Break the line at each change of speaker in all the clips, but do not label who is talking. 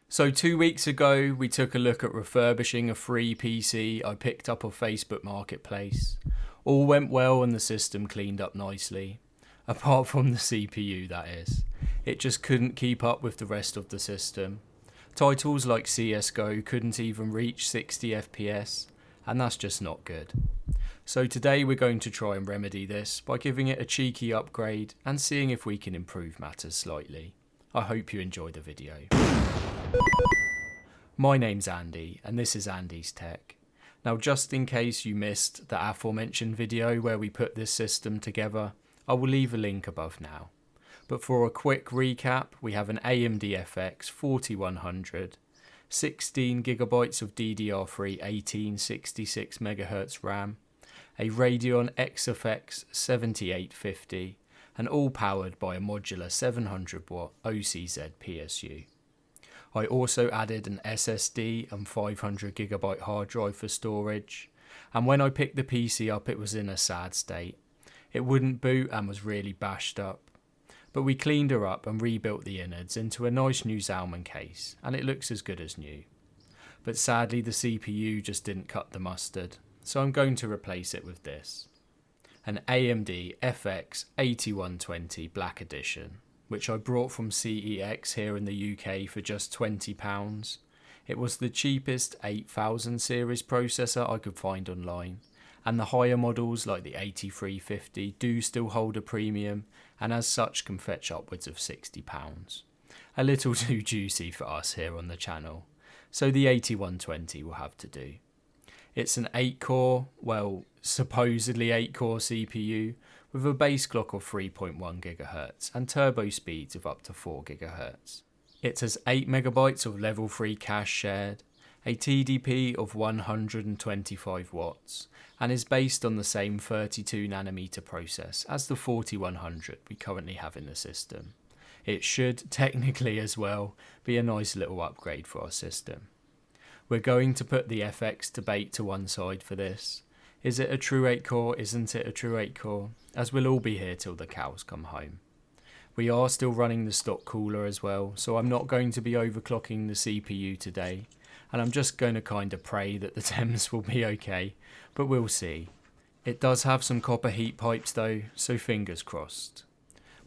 So 2 weeks ago, we took a look at refurbishing a free PC I picked up off Facebook Marketplace. All went well and the system cleaned up nicely. Apart from the CPU, that is. It just couldn't keep up with the rest of the system. Titles like CSGO couldn't even reach 60 FPS, and that's just not good. So today we're going to try and remedy this by giving it a cheeky upgrade and seeing if we can improve matters slightly. I hope you enjoy the video. My name's Andy and this is Andy's Tech. Now just in case you missed the aforementioned video where we put this system together, I will leave a link above now. But for a quick recap, we have an AMD FX 4100, 16GB of DDR3 1866MHz RAM, a Radeon XFX 7850, and all powered by a modular 700W OCZ PSU. I also added an SSD and 500GB hard drive for storage, and when I picked the PC up it was in a sad state. It wouldn't boot and was really bashed up. But we cleaned her up and rebuilt the innards into a nice new Zalman case, and it looks as good as new. But sadly the CPU just didn't cut the mustard, so I'm going to replace it with this. An AMD FX 8120 Black Edition, which I brought from CEX here in the UK for just £20. It was the cheapest 8000 series processor I could find online, and the higher models like the 8350 do still hold a premium and as such can fetch upwards of £60. A little too juicy for us here on the channel, so the 8120 will have to do. It's an 8-core, well, supposedly 8-core CPU with a base clock of 3.1 GHz and turbo speeds of up to 4 GHz. It has 8 MB of level 3 cache shared, a TDP of 125 watts, and is based on the same 32nm process as the 4100 we currently have in the system. It should, technically as well, be a nice little upgrade for our system. We're going to put the FX debate to one side for this. Is it a true 8-core, isn't it a true 8-core? As we'll all be here till the cows come home. We are still running the stock cooler as well, so I'm not going to be overclocking the CPU today, and I'm just going to kind of pray that the temps will be okay, but we'll see. It does have some copper heat pipes though, so fingers crossed.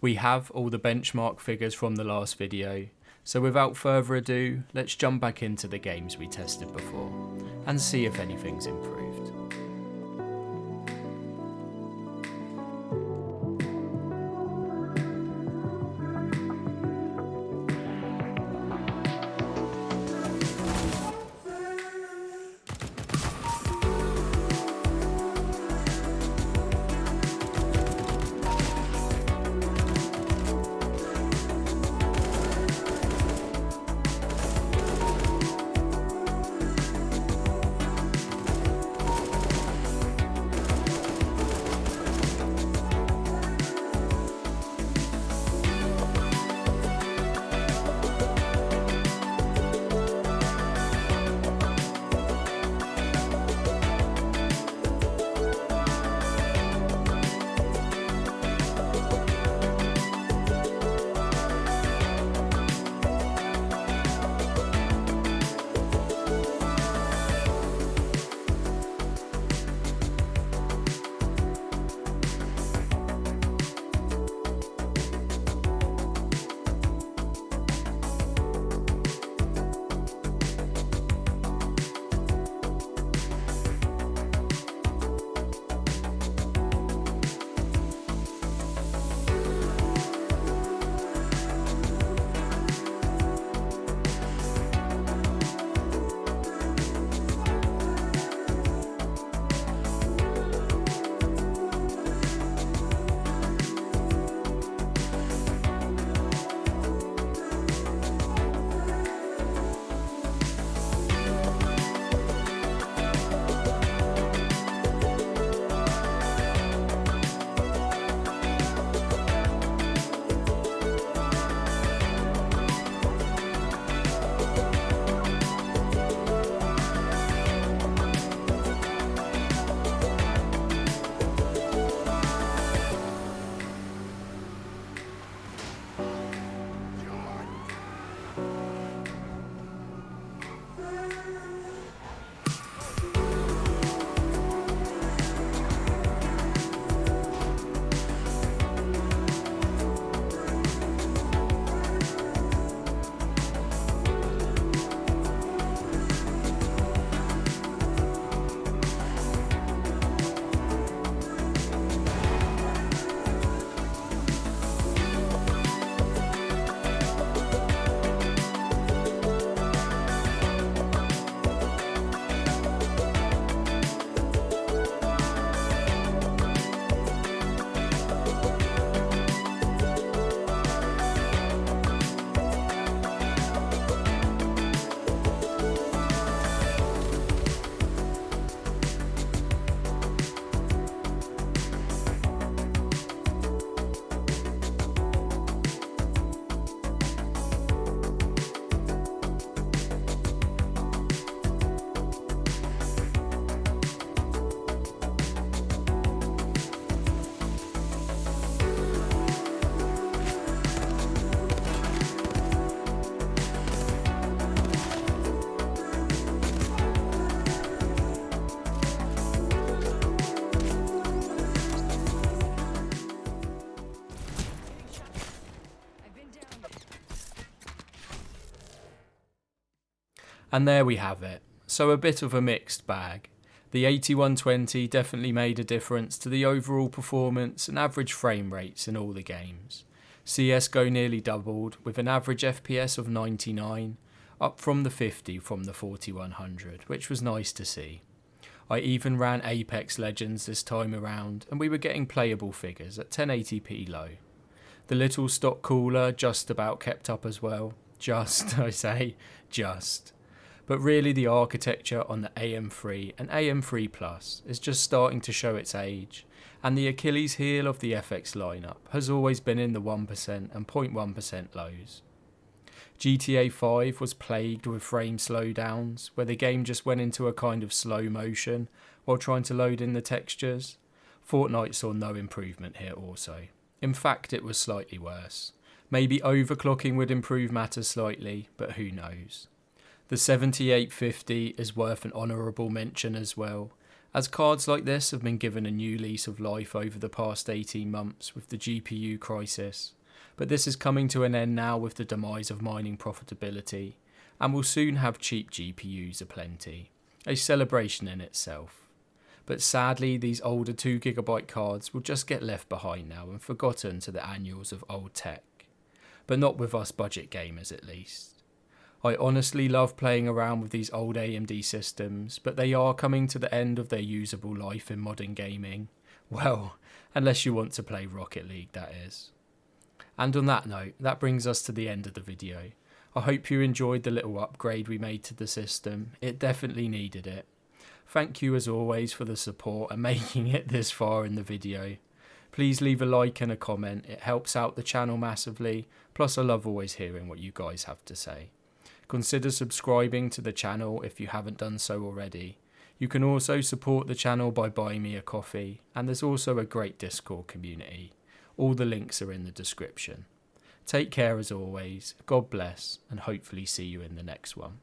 We have all the benchmark figures from the last video, so without further ado, let's jump back into the games we tested before, and see if anything's improved. And there we have it. So a bit of a mixed bag. The 8120 definitely made a difference to the overall performance and average frame rates in all the games. CSGO nearly doubled with an average FPS of 99, up from the 50 from the 4100, which was nice to see. I even ran Apex Legends this time around and we were getting playable figures at 1080p low. The little stock cooler just about kept up as well. Just, I say, just. But really the architecture on the AM3 and AM3 Plus is just starting to show its age, and the Achilles heel of the FX lineup has always been in the 1% and 0.1% lows. GTA 5 was plagued with frame slowdowns, where the game just went into a kind of slow motion while trying to load in the textures. Fortnite saw no improvement here also. In fact, it was slightly worse. Maybe overclocking would improve matters slightly, but who knows. The 7850 is worth an honourable mention as well, as cards like this have been given a new lease of life over the past 18 months with the GPU crisis, but this is coming to an end now with the demise of mining profitability, and will soon have cheap GPUs aplenty, a celebration in itself. But sadly these older 2GB cards will just get left behind now and forgotten to the annals of old tech, but not with us budget gamers at least. I honestly love playing around with these old AMD systems, but they are coming to the end of their usable life in modern gaming. Well, unless you want to play Rocket League, that is. And on that note, that brings us to the end of the video. I hope you enjoyed the little upgrade we made to the system. It definitely needed it. Thank you as always for the support and making it this far in the video. Please leave a like and a comment, it helps out the channel massively, plus I love always hearing what you guys have to say. Consider subscribing to the channel if you haven't done so already. You can also support the channel by buying me a coffee, and there's also a great Discord community. All the links are in the description. Take care as always, God bless, and hopefully see you in the next one.